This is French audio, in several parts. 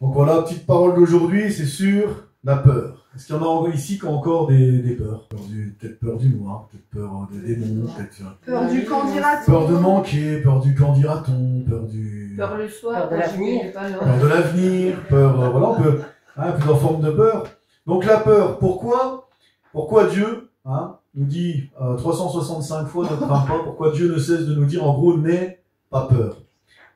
Donc voilà, petite parole d'aujourd'hui, c'est sur la peur. Est-ce qu'il y en a ici qui ont encore des peurs? Peut-être peur du noir, peut-être peur des démons, peut-être peur du qu'en dira-t-on, peur de manquer, peur du qu'en dira-t-on, peur du... Peur le soir, Peur de l'avenir. Peur de l'avenir, peur... voilà, on peut... plusieurs formes de peur. Donc la peur, pourquoi Dieu nous dit 365 fois ne crains pas, pourquoi Dieu ne cesse de nous dire en gros n'aie pas peur.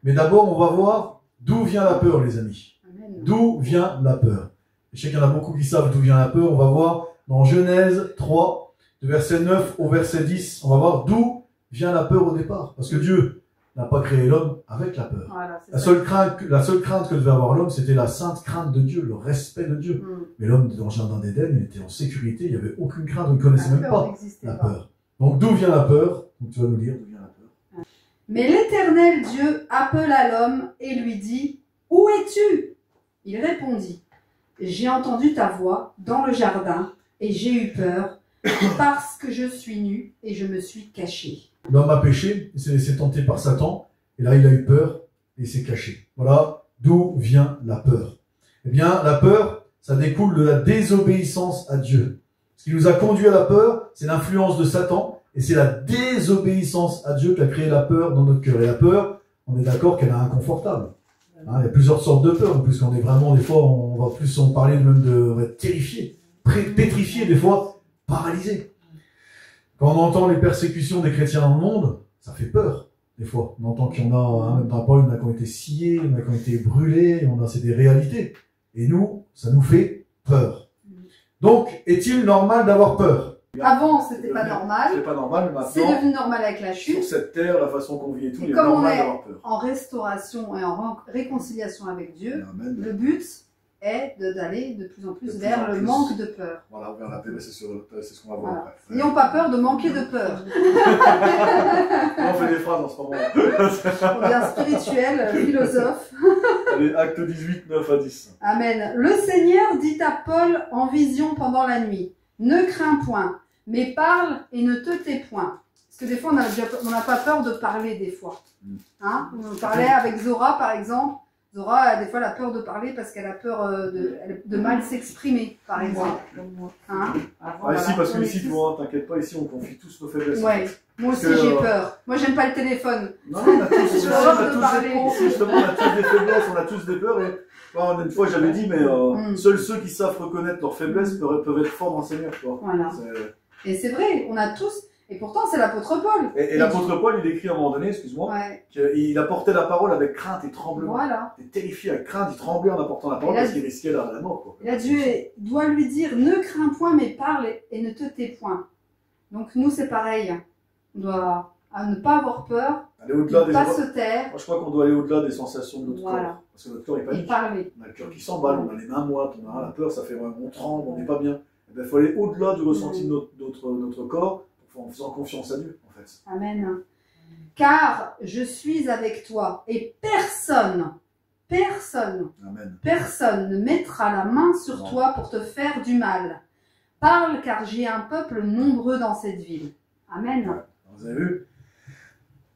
Mais d'abord, on va voir d'où vient la peur, les amis. D'où vient la peur? Je sais qu'il y en a beaucoup qui savent d'où vient la peur. On va voir dans Genèse 3, de verset 9 au verset 10, on va voir d'où vient la peur au départ. Parce que Dieu n'a pas créé l'homme avec la peur. Voilà, La seule crainte que devait avoir l'homme, c'était la sainte crainte de Dieu, le respect de Dieu. Mais l'homme dans le jardin d'Éden, il était en sécurité, il n'y avait aucune crainte, on ne connaissait même pas la peur. Donc d'où vient la peur? Donc tu vas nous dire d'où vient la peur. Mais l'Éternel Dieu appela l'homme et lui dit, « Où es-tu » Il répondit, « J'ai entendu ta voix dans le jardin et j'ai eu peur parce que je suis nu et je me suis caché. » L'homme a péché, il s'est laissé tenter par Satan, et là il a eu peur et il s'est caché. Voilà d'où vient la peur. Eh bien, la peur, ça découle de la désobéissance à Dieu. Ce qui nous a conduit à la peur, c'est l'influence de Satan, et c'est la désobéissance à Dieu qui a créé la peur dans notre cœur. Et la peur, on est d'accord qu'elle est inconfortable. Il y a plusieurs sortes de peur, en plus qu'on est vraiment, des fois, on va plus en parler même on va être terrifié, pétrifié, des fois, paralysé. Quand on entend les persécutions des chrétiens dans le monde, ça fait peur, des fois. On entend qu'il y en a, même dans la parole, il y en a qui ont été sciés, il y en a qui ont été brûlés, c'est des réalités. Et nous, ça nous fait peur. Donc, est-il normal d'avoir peur? Avant, c'était pas normal. C'est pas normal, mais C'est maintenant, devenu normal avec la chute. sur cette terre, la façon qu'on vit et tout, Et il est comme on normal est d'avoir peur. en restauration et en réconciliation avec Dieu, Amen. le but est d'aller de plus en plus De plus vers en le plus. manque de peur. Voilà, vers la paix, c'est ce qu'on va voir Voilà. après. N'ayons pas peur de manquer de peur. On fait des phrases en ce moment. On devient spirituel, philosophe. Allez, acte 18, 9 à 10. Amen. Le Seigneur dit à Paul en vision pendant la nuit, « Ne crains point, mais parle et ne te tais point. » Parce que des fois, on n'a pas peur de parler des fois. Hein, on parlait avec Zora, par exemple. Zora a des fois la peur de parler parce qu'elle a peur de mal s'exprimer, par exemple. Hein, Ici, parce que ici, tu vois, t'inquiète pas, ici, on confie tous nos faiblesses. Ouais. Moi aussi, j'ai peur. Moi, j'aime pas le téléphone. Non, on a tous, J'ai peur de parler. Justement, on a tous des faiblesses, on a tous des peurs. Et une fois, j'avais dit, mais seuls ceux qui savent reconnaître leurs faiblesses peuvent être forts dans le Seigneur. Voilà. Et c'est vrai, on a tous. Et pourtant, c'est l'apôtre Paul. Et l'apôtre Paul, il écrit à un moment donné, excuse-moi, qu'il apportait la parole avec crainte et tremblement. Voilà. Il était terrifié avec crainte, il tremblait en apportant la parole parce qu'il risquait la mort. Et là, Dieu doit lui dire, ne crains point, mais parle et ne te tais point. Donc nous, c'est pareil. On doit ne pas avoir peur, ne pas se taire. Moi, je crois qu'on doit aller au-delà des sensations de notre corps. Parce que notre corps est panique. Et parler. On a le cœur qui s'emballe, on a les mains moites, on a la peur, ça fait on tremble, on n'est pas bien. Il faut aller au-delà du ressenti de notre corps en faisant confiance à Dieu, en fait. Amen. Car je suis avec toi et personne ne mettra la main sur toi pour te faire du mal. Parle car j'ai un peuple nombreux dans cette ville. Amen. Ouais. Vous avez vu?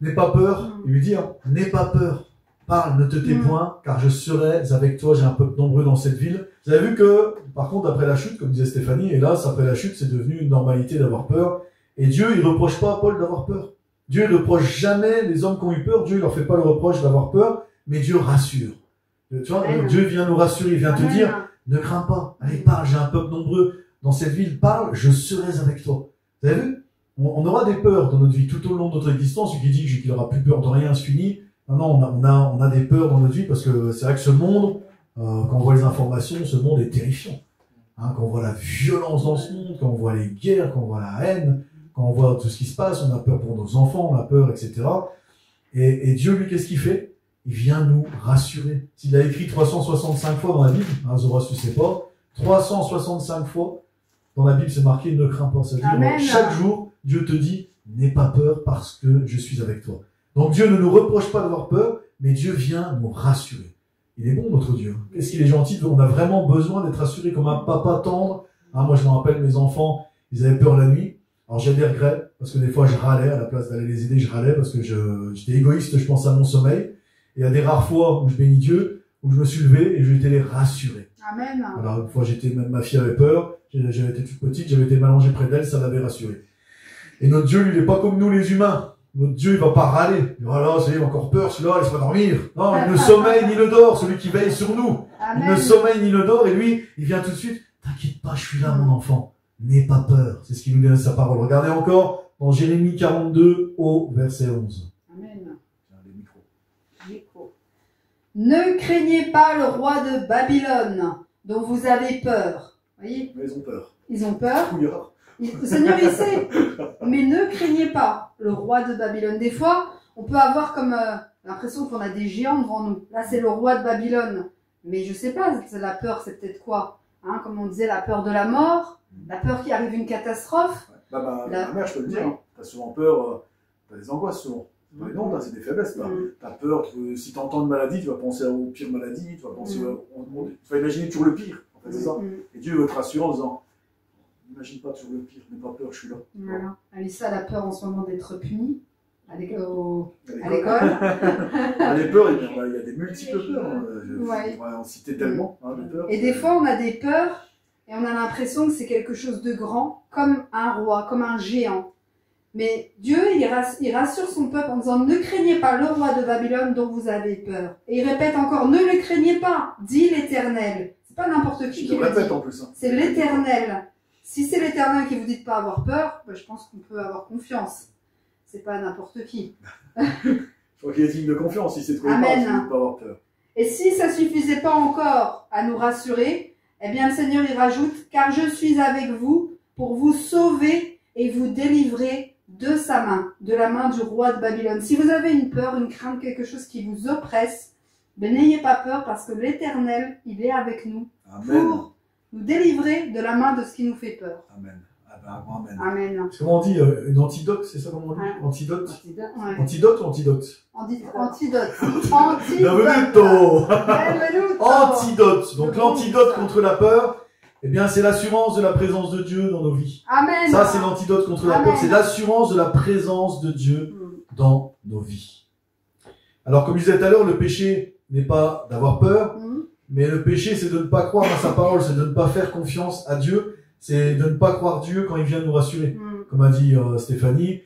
N'aie pas peur, il lui dit, n'aie pas peur. Parle, ne te tais point, car je serai avec toi, j'ai un peuple nombreux dans cette ville. Vous avez vu que, par contre, après la chute, comme disait Stéphanie, hélas, après la chute, c'est devenu une normalité d'avoir peur. Et Dieu, il reproche pas à Paul d'avoir peur. Dieu, il reproche jamais les hommes qui ont eu peur. Dieu, il leur fait pas le reproche d'avoir peur, mais Dieu rassure. Tu vois, Dieu vient nous rassurer, il vient te dire, ne crains pas. Allez, parle, j'ai un peuple nombreux dans cette ville. Parle, je serai avec toi. Vous avez vu? On aura des peurs dans notre vie tout au long de notre existence. Celui qui dit qu'il aura plus peur de rien, c'est fini. Non, on a des peurs dans notre vie parce que c'est vrai que ce monde, quand on voit les informations, ce monde est terrifiant. Quand on voit la violence dans ce monde, quand on voit les guerres, quand on voit la haine, quand on voit tout ce qui se passe, on a peur pour nos enfants, on a peur, etc. Et Dieu, lui, qu'est-ce qu'il fait? Il vient nous rassurer. S'il a écrit 365 fois dans la Bible, Zora, tu sais pas, 365 fois dans la Bible, c'est marqué, ne crains pas. C'est-à-dire, chaque jour, Dieu te dit, n'aie pas peur parce que je suis avec toi. Donc Dieu ne nous reproche pas d'avoir peur, mais Dieu vient nous rassurer. Il est bon, notre Dieu. Qu'est-ce qu'il est gentil? On a vraiment besoin d'être rassuré comme un papa tendre. Moi, je me rappelle, mes enfants, ils avaient peur la nuit. Alors, j'ai des regrets, parce que des fois, je râlais, à la place d'aller les aider, je râlais, parce que j'étais égoïste, je pensais à mon sommeil. Et il y a des rares fois où je bénis Dieu, où je me suis levé et je lui ai été les rassurer. Amen. Alors, une fois, même ma fille avait peur, j'avais été toute petite, j'avais été mélangé près d'elle, ça l'avait rassurée. Et notre Dieu, lui, il n'est pas comme nous les humains. Notre Dieu, il va pas râler. Il dit, oh là, ça y est, il a encore peur, celui-là, laisse-moi dormir. Non, il ne sommeille ni ne dort, celui qui veille sur nous. Amen. Il ne sommeille ni ne dort, et lui, il vient tout de suite. T'inquiète pas, je suis là, mon enfant. N'aie pas peur. C'est ce qu'il nous dit dans sa parole. Regardez encore dans Jérémie 42 au verset 11. Amen. Les micros. Micro. Ne craignez pas le roi de Babylone, dont vous avez peur. Voyez? Mais ils ont peur. Ils ont peur. Fouillard. Le Seigneur, il sait. Mais ne craignez pas le roi de Babylone. Des fois, on peut avoir comme l'impression qu'on a des géants devant nous. Là, c'est le roi de Babylone. Mais je sais pas, la peur, c'est peut-être quoi, hein? Comme on disait, la peur de la mort, la peur qu'il arrive une catastrophe. Ouais. Ma mère, je peux le dire, hein. T'as souvent peur, t'as des angoisses souvent. Non, là, c'est des faiblesses. T'as peur que si t'entends une maladie, tu vas penser aux pires maladies, tu vas penser tu vas imaginer toujours le pire. En fait, c'est ça. Et Dieu veut te rassurer en disant, n'imagine pas toujours le pire, n'aie pas peur, je suis là. Voilà. Alissa, elle a peur en ce moment d'être punie à l'école. Les peurs, il y a des multiples peurs. Ouais. On va en citer tellement, hein, de peurs. Et des fois, on a des peurs et on a l'impression que c'est quelque chose de grand, comme un roi, comme un géant. Mais Dieu, il rassure son peuple en disant, ne craignez pas le roi de Babylone dont vous avez peur. Et il répète encore, ne le craignez pas, dit l'Éternel. C'est pas n'importe qui le répète dit. en plus. Hein. C'est l'Éternel. Si c'est l'Éternel qui vous dit de pas avoir peur, ben, je pense qu'on peut avoir confiance. C'est pas n'importe qui. Je crois qu'il est digne de confiance, si c'est de quoi il Amen. parle, de pas avoir peur. Et si ça suffisait pas encore à nous rassurer, eh bien le Seigneur il rajoute, car je suis avec vous pour vous sauver et vous délivrer de sa main, de la main du roi de Babylone. Si vous avez une peur, une crainte, quelque chose qui vous oppresse, ben n'ayez pas peur parce que l'Éternel, il est avec nous. Amen. Pour nous délivrer de la main de ce qui nous fait peur. Amen. Amen. Amen. Comment on dit une antidote, c'est ça comment on dit? Antidote. Ouais. Antidote ou antidote? Antidote. Benvenuto. Benvenuto. Antidote. Donc l'antidote contre la peur, eh bien c'est l'assurance de la présence de Dieu dans nos vies. Amen. Ça c'est l'antidote contre la peur, c'est l'assurance de la présence de Dieu dans nos vies. Alors comme je disais tout à l'heure, le péché n'est pas d'avoir peur, mais le péché c'est de ne pas croire à sa parole, c'est de ne pas faire confiance à Dieu, c'est de ne pas croire Dieu quand il vient nous rassurer. Comme a dit Stéphanie,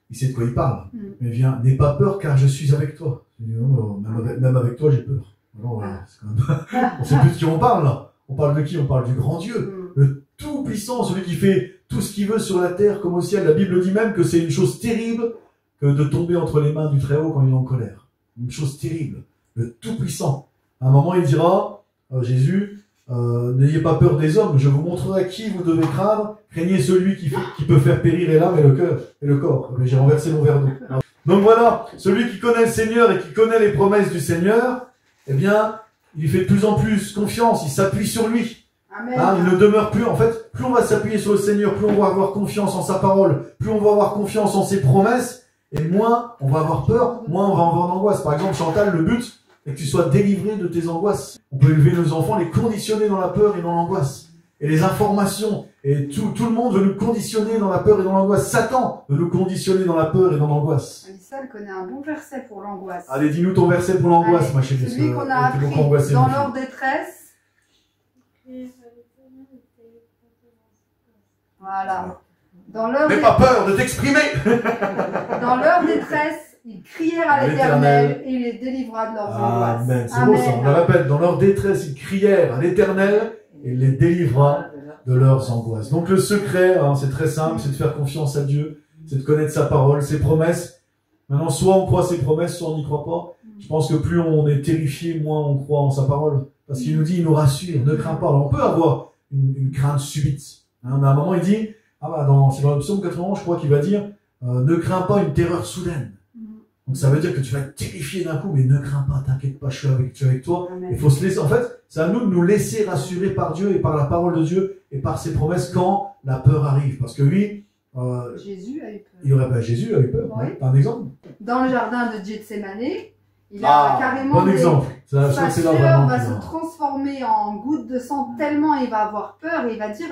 il sait de quoi il parle. Mais viens, n'aie pas peur car je suis avec toi. Même avec toi j'ai peur. Alors, c'est quand même... on sait plus de qui on parle là. On parle de qui? On parle du grand Dieu, le tout-puissant, celui qui fait tout ce qu'il veut sur la terre comme au ciel. La Bible dit même que c'est une chose terrible que de tomber entre les mains du Très-Haut quand il est en colère. Une chose terrible. Le tout-puissant. À un moment, il dira, Jésus, n'ayez pas peur des hommes, je vous montrerai qui vous devez craindre. Craignez celui qui peut faire périr l'âme et le cœur et le corps. J'ai renversé mon verre d'eau. Donc voilà, celui qui connaît le Seigneur et qui connaît les promesses du Seigneur, eh bien, il fait de plus en plus confiance, il s'appuie sur lui. Hein, il ne demeure plus, en fait, plus on va s'appuyer sur le Seigneur, plus on va avoir confiance en sa parole, plus on va avoir confiance en ses promesses, et moins on va avoir peur, moins on va avoir d'angoisse. Par exemple, Chantal, le but est que tu sois délivré de tes angoisses. On peut élever nos enfants, les conditionner dans la peur et dans l'angoisse. Et les informations, et tout le monde veut nous conditionner dans la peur et dans l'angoisse. Satan veut nous conditionner dans la peur et dans l'angoisse. Alissa, elle connaît un bon verset pour l'angoisse. Allez, dis-nous ton verset pour l'angoisse, ma chérie. Celui qu'on a appris dans leur détresse. Voilà. N'aie pas peur de t'exprimer. Dans leur détresse, ils crièrent à l'Éternel et il les délivra de leurs angoisses. Amen. C'est beau ça, on le répète. Dans leur détresse, ils crièrent à l'Éternel et il les délivra de leurs angoisses. Donc le secret, hein, c'est très simple, c'est de faire confiance à Dieu, c'est de connaître sa parole, ses promesses. Maintenant, soit on croit ses promesses, soit on n'y croit pas. Je pense que plus on est terrifié, moins on croit en sa parole. Parce qu'il nous dit, il nous rassure, ne crains pas. Alors, on peut avoir une crainte subite. Hein, mais à un moment, il dit, c'est dans le psaume 91, je crois qu'il va dire, ne crains pas une terreur soudaine. Donc ça veut dire que tu vas être terrifié d'un coup, mais ne crains pas, t'inquiète pas, je suis avec toi. Il faut se laisser, en fait, c'est à nous de nous laisser rassurer par Dieu et par la parole de Dieu et par ses promesses quand la peur arrive. Parce que lui, Jésus a eu peur. Jésus a eu peur. Oui. T'as un exemple? Dans le jardin de Gethsémane, il a carrément bon exemple. sa sueur va se transformer en goutte de sang tellement il va avoir peur et il va dire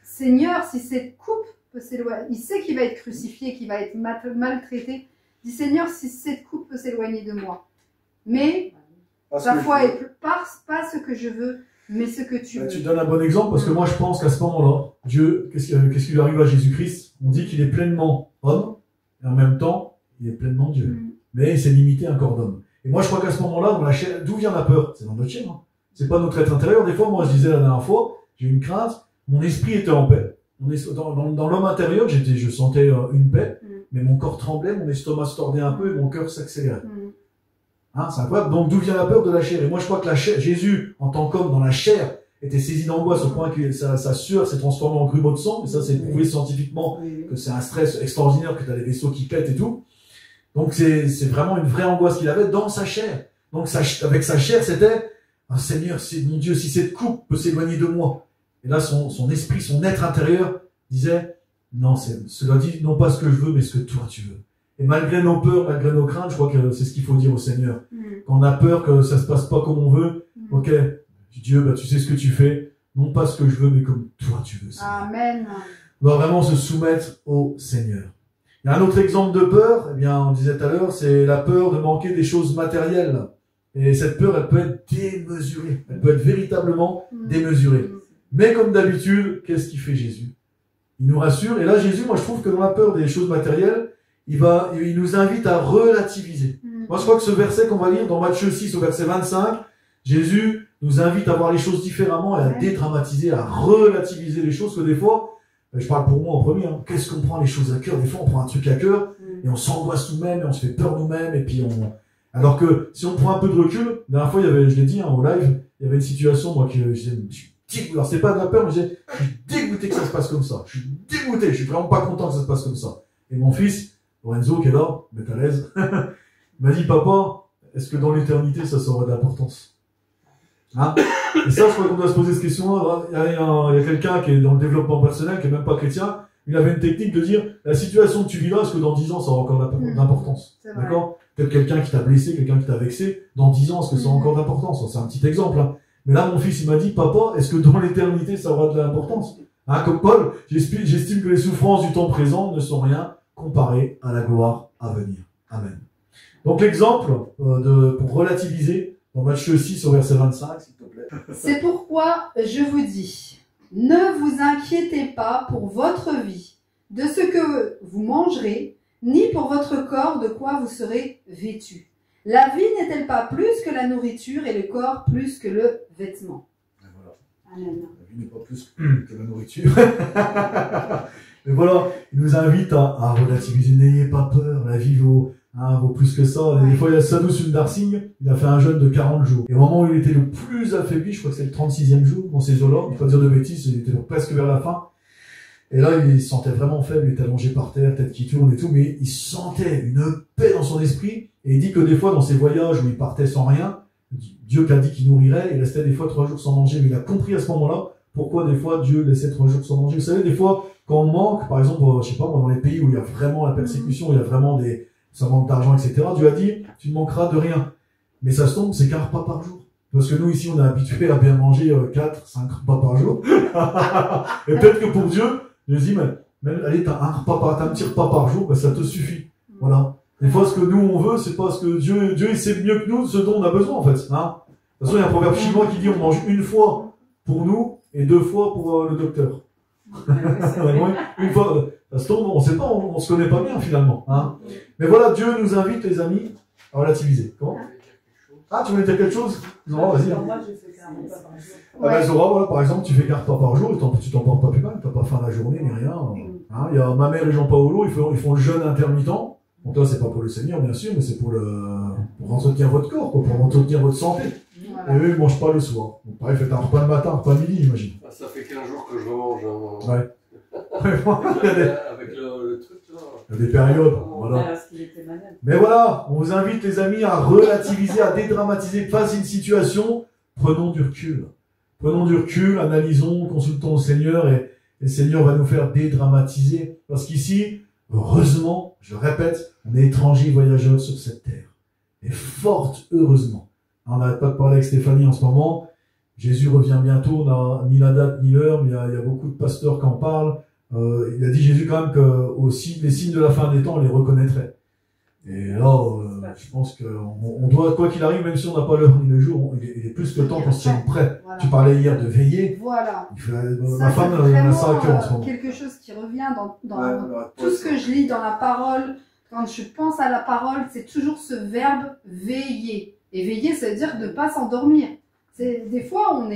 Seigneur, si cette coupe peut s'éloigner, il sait qu'il va être crucifié, qu'il va être maltraité. Il dit Seigneur, si cette coupe peut s'éloigner de moi. Mais Ta foi est pas ce que je veux, mais ce que tu veux. Tu donnes un bon exemple parce que moi je pense qu'à ce moment-là, Dieu, qu'est-ce qui lui arrive à Jésus-Christ? On dit qu'il est pleinement homme et en même temps il est pleinement Dieu. Mais il s'est limité à un corps d'homme. Et moi je crois qu'à ce moment-là, dans la chair, d'où vient la peur? C'est dans notre chair. Hein. C'est pas notre être intérieur. Des fois, moi je disais la dernière fois, j'ai eu une crainte, mon esprit était en paix. Dans l'homme intérieur, je sentais une paix, mais mon corps tremblait, mon estomac se tordait un peu et mon cœur s'accélérait. Hein, c'est incroyable. Donc d'où vient la peur? De la chair. Et moi je crois que la chair, Jésus, en tant qu'homme dans la chair, était saisi d'angoisse au point que sa sueur s'est transformée en grumeaux de sang. Et ça, c'est prouvé scientifiquement que c'est un stress extraordinaire, que tu as des vaisseaux qui pètent et tout. Donc c'est vraiment une vraie angoisse qu'il avait dans sa chair. Donc avec sa chair, c'était « Seigneur, c'est mon Dieu, si cette coupe peut s'éloigner de moi. » Et là, son esprit, son être intérieur disait « Non, cela dit non pas ce que je veux, mais ce que toi tu veux. » Et malgré nos peurs, malgré nos craintes, je crois que c'est ce qu'il faut dire au Seigneur. Quand on a peur que ça se passe pas comme on veut, ok, Dieu, bah, tu sais ce que tu fais, non pas ce que je veux, mais comme toi tu veux. Seigneur. Amen. On doit vraiment se soumettre au Seigneur. Il y a un autre exemple de peur, eh bien, on disait tout à l'heure, c'est la peur de manquer des choses matérielles. Et cette peur, elle peut être démesurée. Elle peut être véritablement démesurée. Mais comme d'habitude, qu'est-ce qu'il fait Jésus? Il nous rassure. Et là, Jésus, moi, je trouve que dans la peur des choses matérielles, il nous invite à relativiser. Moi, je crois que ce verset qu'on va lire dans Matthieu 6 au verset 25, Jésus nous invite à voir les choses différemment et à dédramatiser, à relativiser les choses, que des fois, je parle pour moi en premier, hein, qu'est-ce qu'on prend les choses à cœur? Des fois, on prend un truc à cœur et on s'angoisse nous-mêmes et on se fait peur nous-mêmes et puis alors que si on prend un peu de recul, la dernière fois, je l'ai dit, hein, au live, il y avait une situation, moi, je suis dégoûté. Alors, c'est pas de la peur, mais je suis dégoûté que ça se passe comme ça. Je suis dégoûté, je suis vraiment pas content que ça se passe comme ça. Et mon fils, Lorenzo, qui est là, mais à l'aise, m'a dit, papa, est-ce que dans l'éternité, ça aura de l'importance? Hein? Et ça, je crois qu'on doit se poser cette question-là. Il y a quelqu'un qui est dans le développement personnel, qui est même pas chrétien, il avait une technique de dire, la situation que tu vis là, est-ce que dans 10 ans, ça aura encore d'importance? D'accord? Peut-être quelqu'un qui t'a blessé, quelqu'un qui t'a vexé, dans 10 ans, est-ce que ça a encore d'importance? C'est un petit exemple, hein. Mais là, mon fils, il m'a dit, papa, est-ce que dans l'éternité, ça aura de l'importance? Hein, comme Paul, j'estime que les souffrances du temps présent ne sont rien comparées à la gloire à venir. Amen. Donc, l'exemple, pour relativiser, dans Matthieu 6 au verset 25, s'il te plaît. C'est pourquoi je vous dis, ne vous inquiétez pas pour votre vie, de ce que vous mangerez, ni pour votre corps de quoi vous serez vêtus. La vie n'est-elle pas plus que la nourriture et le corps plus que le vêtement? Voilà. Amen. La vie n'est pas plus que la nourriture. Mais voilà, il nous invite à relativiser. N'ayez pas peur, la vie vaut plus que ça. Des fois, il y a Sadhu Sundar Singh, il a fait un jeûne de 40 jours. Et au moment où il était le plus affaibli, je crois que c'est le 36e jour, dans ces eaux-là, je ne vais pas dire de bêtises, il était presque vers la fin. Et là, il se sentait vraiment faible, il était allongé par terre, tête qui tourne et tout, mais il sentait une paix dans son esprit. Et il dit que des fois, dans ses voyages où il partait sans rien, Dieu qui a dit qu'il nourrirait, il restait des fois 3 jours sans manger. Mais il a compris à ce moment-là pourquoi des fois Dieu laissait 3 jours sans manger. Vous savez, des fois, quand on manque, par exemple, je sais pas, dans les pays où il y a vraiment la persécution, où il y a vraiment ça manque d'argent, etc., Dieu a dit, tu ne manqueras de rien. Mais ça se tombe, c'est qu'un repas par jour. Parce que nous, ici, on est habitués à bien manger 4, 5 repas par jour. Et peut-être que pour Dieu, je dis, mais allez, t'as un petit repas par jour, ben, ça te suffit. Voilà. Des fois, ce que nous, on veut, c'est pas ce que Dieu, il sait mieux que nous ce dont on a besoin, en fait. Hein. De toute façon, il y a un proverbe chinois qui dit, on mange 1 fois pour nous et 2 fois pour le docteur. Une fois, ça se tombe, on sait pas, on se connaît pas bien, finalement. Hein. Mais voilà, Dieu nous invite, les amis, à relativiser. Comment? Ah, tu voulais dire quelque chose? Zora, vas-y. Moi, je fais 40 repas par jour. Ah ben Zora, voilà, par exemple, tu fais 4 repas par jour, et tu t'en portes pas plus mal, t'as pas faim la journée, ni rien. Hein, il y a ma mère et Jean-Paolo, ils font le jeûne intermittent. Donc là, c'est pas pour le Seigneur, bien sûr, mais c'est pour entretenir votre corps, quoi, pour entretenir votre santé. Voilà. Et eux, ils mangent pas le soir. Donc pareil, faites un repas le matin, un repas midi, j'imagine. Ah, ça fait 15 jours que je remange. Hein. Ouais. Avec le truc là. Il y a des périodes, voilà. Mais voilà, on vous invite, les amis, à relativiser, à dédramatiser face à une situation. Prenons du recul. Prenons du recul, analysons, consultons le Seigneur et le Seigneur va nous faire dédramatiser. Parce qu'ici, heureusement, je répète, on est étrangers voyageurs sur cette terre. Et fort heureusement. On n'arrête pas de parler avec Stéphanie en ce moment. Jésus revient bientôt, on n'a ni la date ni l'heure, mais il y a beaucoup de pasteurs qui en parlent. Il a dit Jésus quand même que aussi les signes de la fin des temps, on les reconnaîtrait. Et là, je pense qu'on doit, quoi qu'il arrive, même si on n'a pas l'heure ni le jour, il est plus que temps qu'on se tienne prêt. Voilà. Tu parlais hier de veiller. Voilà. Ma femme, elle a ça à cœur en ce moment. Quelque chose qui revient dans tout ce que je lis dans la parole. Quand je pense à la parole, c'est toujours ce verbe veiller. Et veiller, ça veut dire ne pas s'endormir. Des fois,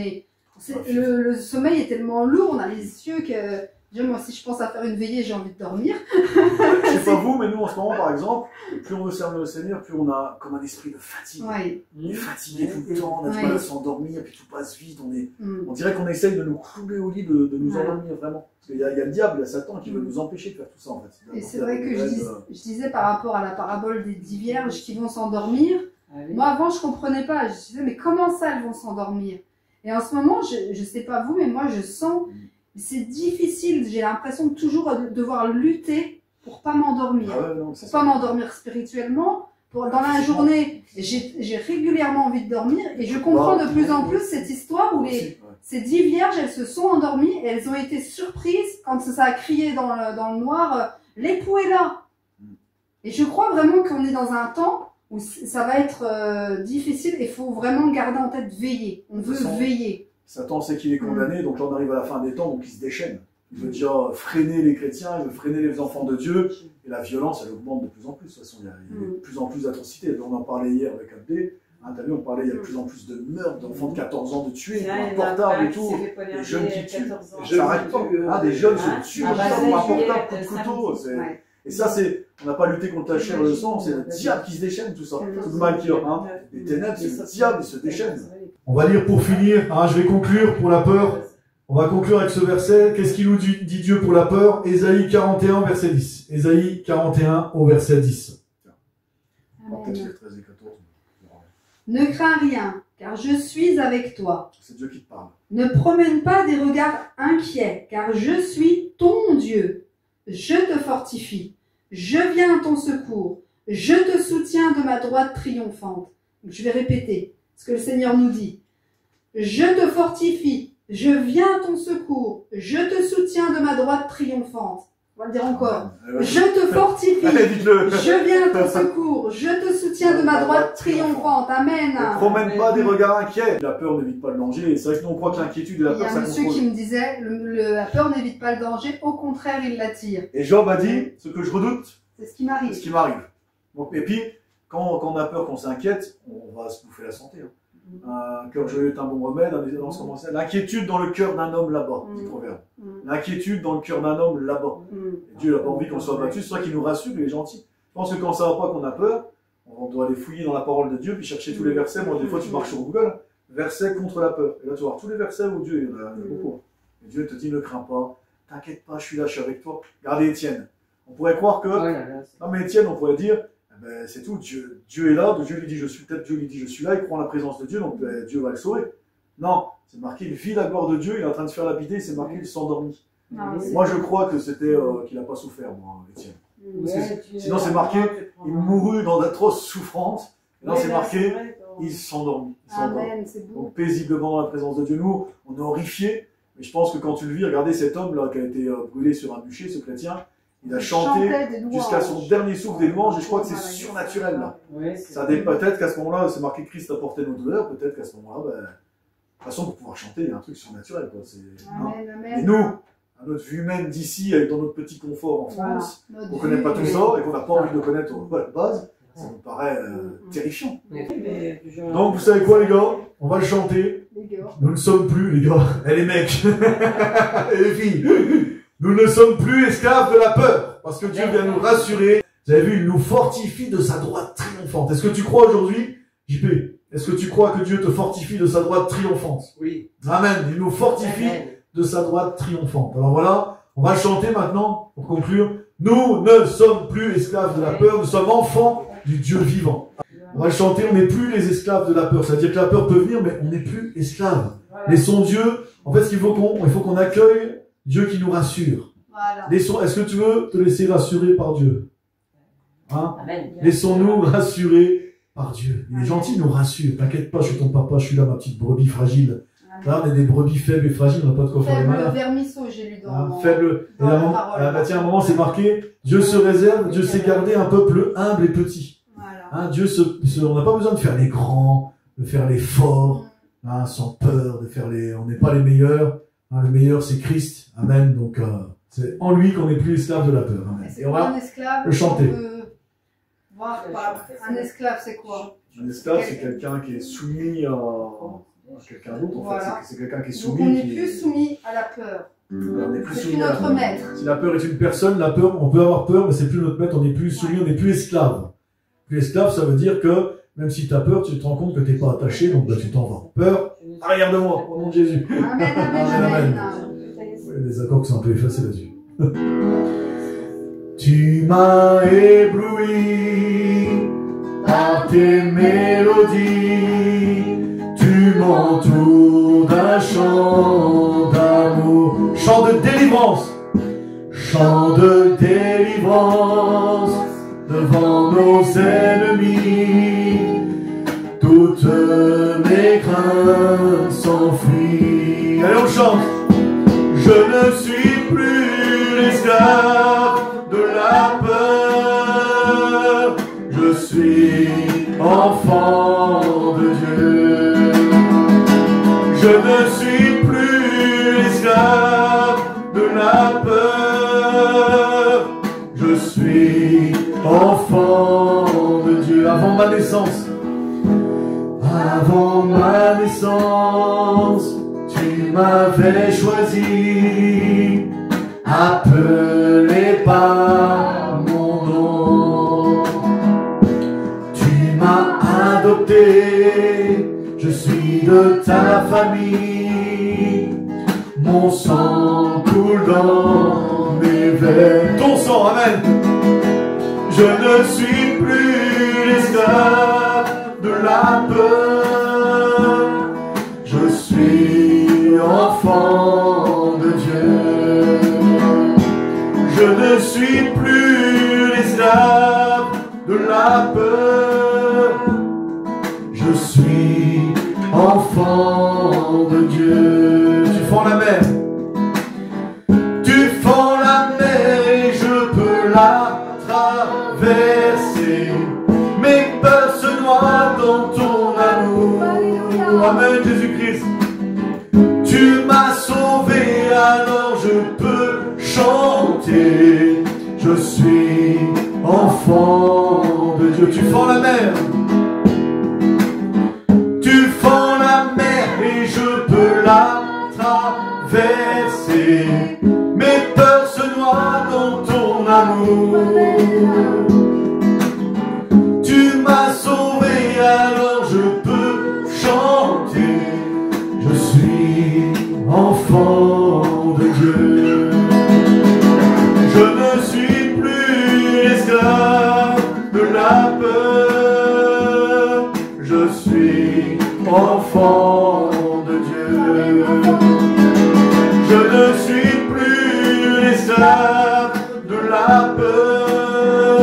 le sommeil est tellement lourd, on a les yeux que... Déjà, moi, si je pense à faire une veillée, j'ai envie de dormir. Je sais pas vous, mais nous, en ce moment, par exemple, plus on veut servir le Seigneur, plus on a comme un esprit de fatigue. Ouais. On est fatigué tout le temps, on a du mal à s'endormir, puis tout passe vite. On dirait qu'on essaye de nous clouer au lit, de nous endormir vraiment. Parce qu'il y a le diable, il y a Satan qui veut nous empêcher de faire tout ça, en fait. Et c'est vrai que je disais par rapport à la parabole des 10 vierges qui vont s'endormir. Moi, avant, je comprenais pas. Je disais, mais comment ça, elles vont s'endormir? Et en ce moment, je sais pas vous, mais moi, je sens... C'est difficile, j'ai l'impression de toujours devoir lutter pour pas m'endormir. Pour pas m'endormir spirituellement. Dans la journée, j'ai régulièrement envie de dormir et je comprends de plus en plus cette histoire où ces 10 vierges, elles se sont endormies et elles ont été surprises quand ça a crié dans le noir, l'époux est là. Et je crois vraiment qu'on est dans un temps où ça va être difficile et il faut vraiment garder en tête veiller. On veut veiller. Satan sait qu'il est condamné, donc là on arrive à la fin des temps, donc il se déchaîne. Il veut déjà freiner les chrétiens, il veut freiner les enfants de Dieu, et la violence elle augmente de plus en plus. De toute façon, il y a de plus en plus d'atrocités. On en parlait hier avec Abdé, t'as vu, on parlait, il y a de plus en plus de meurtres d'enfants de 14 ans de tuer, pour un portable et tout, des jeunes qui tuent, ça n'arrête pas. Des jeunes se tuent pour un portable, coup de couteau. Et ça, on n'a pas lutté contre la chair et le sang, c'est le diable qui se déchaîne, tout ça. Tout le mal qu'il y a. Les ténèbres, c'est le diable, il se déchaîne. On va lire pour finir, je vais conclure pour la peur. On va conclure avec ce verset. Qu'est-ce qu'il nous dit Dieu pour la peur? Ésaïe 41, verset 10. Ésaïe 41 au verset 10. On va peut-être lire 13 et 14. Ne crains rien, car je suis avec toi. C'est Dieu qui te parle. Ne promène pas des regards inquiets, car je suis ton Dieu. Je te fortifie. Je viens à ton secours. Je te soutiens de ma droite triomphante. Donc, je vais répéter ce que le Seigneur nous dit. Je te fortifie. Je viens à ton secours. Je te soutiens de ma droite triomphante. On va le dire encore. Je te fortifie. Allez, dites-le. Je viens à ton secours. Je te soutiens de ma droite triomphante. Amen. Ne promène pas des regards inquiets. La peur n'évite pas le danger. Et c'est vrai que nous on croit que l'inquiétude et la peur, ça contrôle. Il y a un monsieur qui me disait, la peur n'évite pas le danger. Au contraire, il l'attire. Et Job a dit, ce que je redoute, c'est ce qui m'arrive. C'est ce qui m'arrive. Et puis, quand on a peur, qu'on s'inquiète, on va se bouffer la santé. Un cœur joyeux est un bon remède. L'inquiétude dans le cœur d'un homme là-bas, dit le proverbe. L'inquiétude dans le cœur d'un homme là-bas. Et Dieu n'a pas envie qu'on soit battu, c'est ça qui nous rassure, il est gentil. Je pense que quand ça va pas, qu'on a peur, on doit aller fouiller dans la parole de Dieu, puis chercher tous les versets. Moi, des fois, tu marches sur Google, versets contre la peur. Et là, tu vas voir tous les versets où Dieu, il y en a beaucoup. Et Dieu te dit, ne crains pas, t'inquiète pas, je suis là, je suis avec toi. Regardez Étienne. On pourrait croire que... Non mais Étienne, on pourrait dire, c'est tout, Dieu est là, Dieu lui dit je suis, peut-être Dieu lui dit je suis là, il croit en la présence de Dieu, donc Dieu va le sauver. Non, c'est marqué, il vit la gloire de Dieu, il est en train de se faire lapidé, c'est marqué, il s'endormit. Moi je crois que c'était qu'il n'a pas souffert, moi, Étienne. Sinon c'est marqué, il mourut dans d'atroces souffrances, et là c'est marqué, il s'endormit. Donc paisiblement dans la présence de Dieu. Nous, on est horrifiés, mais je pense que quand tu le vis, regardez cet homme là qui a été brûlé sur un bûcher, ce chrétien, il a chanté jusqu'à son dernier souffle des louanges, et je crois que c'est surnaturel là. Peut-être qu'à ce moment-là, c'est marqué Christ a porté nos douleurs, peut-être qu'à ce moment-là, de toute façon, pour pouvoir chanter, il y a un truc surnaturel. Et nous, à notre vue humaine d'ici, dans notre petit confort en France, on ne connaît pas tout ça, et qu'on n'a pas envie de connaître à la base, ça nous paraît terrifiant. Donc vous savez quoi les gars? On va le chanter. Nous ne sommes plus, les gars, et les mecs, et les filles. Nous ne sommes plus esclaves de la peur, parce que Dieu vient nous rassurer. Vous avez vu, il nous fortifie de sa droite triomphante. Est-ce que tu crois aujourd'hui, JP, est-ce que tu crois que Dieu te fortifie de sa droite triomphante? Oui. Amen. Il nous fortifie de sa droite triomphante. Alors voilà, on va chanter maintenant, pour conclure. Nous ne sommes plus esclaves de la peur, nous sommes enfants du Dieu vivant. On va le chanter, on n'est plus les esclaves de la peur. C'est-à-dire que la peur peut venir, mais on n'est plus esclaves. Laissons Dieu, en fait, il faut qu'on accueille Dieu qui nous rassure. Voilà. Est-ce que tu veux te laisser rassurer par Dieu? Laissons-nous rassurer par Dieu. Il est gentil, il nous rassure. T'inquiète pas, je suis ton papa, je suis là, ma petite brebis fragile. Là, on est des brebis faibles et fragiles, on n'a pas de quoi faire les Faible malins. vermisseau, j'ai lu dans... Faible. Et dans la à parole. bah tiens, à un moment, c'est marqué, Dieu se réserve, Dieu sait garder un peuple humble et petit. Voilà. Dieu on n'a pas besoin de faire les grands, de faire les forts, sans peur, de faire les, on n'est pas les meilleurs. Le meilleur, c'est Christ. Amen. Donc, c'est en lui qu'on n'est plus esclave de la peur. Amen. Et on va un esclave le chanter. Un esclave, c'est quoi? Un esclave, c'est quelqu'un qui est soumis à quelqu'un d'autre. En Voilà. fait, c'est quelqu'un qui est Donc soumis. on n'est plus soumis à la peur. On n'est plus C'est soumis plus à la notre peur. maître. Si la peur est une personne, la peur, on peut avoir peur, mais c'est plus notre maître. On n'est plus soumis, on n'est plus esclave. Plus esclave, ça veut dire que même si tu as peur, tu te rends compte que tu n'es pas attaché, donc bah, tu t'en vas. Peur, arrière de moi, au nom de Jésus. Amen, amen, amen. Il y a des accords qui sont un peu effacés là-dessus. Tu m'as ébloui par tes mélodies, tu m'entoures d'un chant d'amour, chant de délivrance, devant nos ennemis, toutes mes craintes s'enfuient. Allez, on chante. Je ne suis plus l'esclave de la peur, je suis enfant de Dieu. Je ne suis plus l'esclave de la peur, je suis enfant de Dieu. Avant ma naissance, tu m'avais choisi, appelé par mon nom. Tu m'as adopté, je suis de ta famille. Mon sang coule dans mes veines. Ton sang, amen. Je ne suis plus l'esclave de la peur, je suis enfant de Dieu. Je ne suis plus l'esclave de la peur, je suis enfant de Dieu. Tu fends la mer, tu fends la mer et je peux la traverser. Mes peurs se noient dans ton amour. Amen, Jésus-Christ. Tu m'as sauvé, alors je peux chanter. Je suis enfant de Dieu. Tu fends la mer. Tu fends la mer et je peux la traverser. Mes peurs se noient dans ton amour. Tu m'as sauvé, alors je peux chanter. Je suis enfant de Dieu. Je ne suis plus l'esclave de la peur. Je suis enfant de Dieu. Je ne suis plus l'esclave de la peur.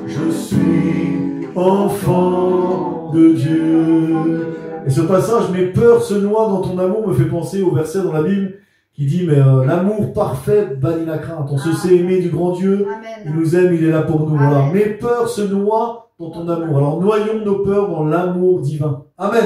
Je suis enfant de Dieu. Et ce passage, mes peurs se noient dans ton amour, me fait penser au verset dans la Bible qui dit, mais l'amour parfait bannit la crainte. On se sait aimer du grand Dieu, il nous aime, il est là pour nous. Voilà. Mes peurs se noient dans ton amour. Alors noyons nos peurs dans l'amour divin. Amen.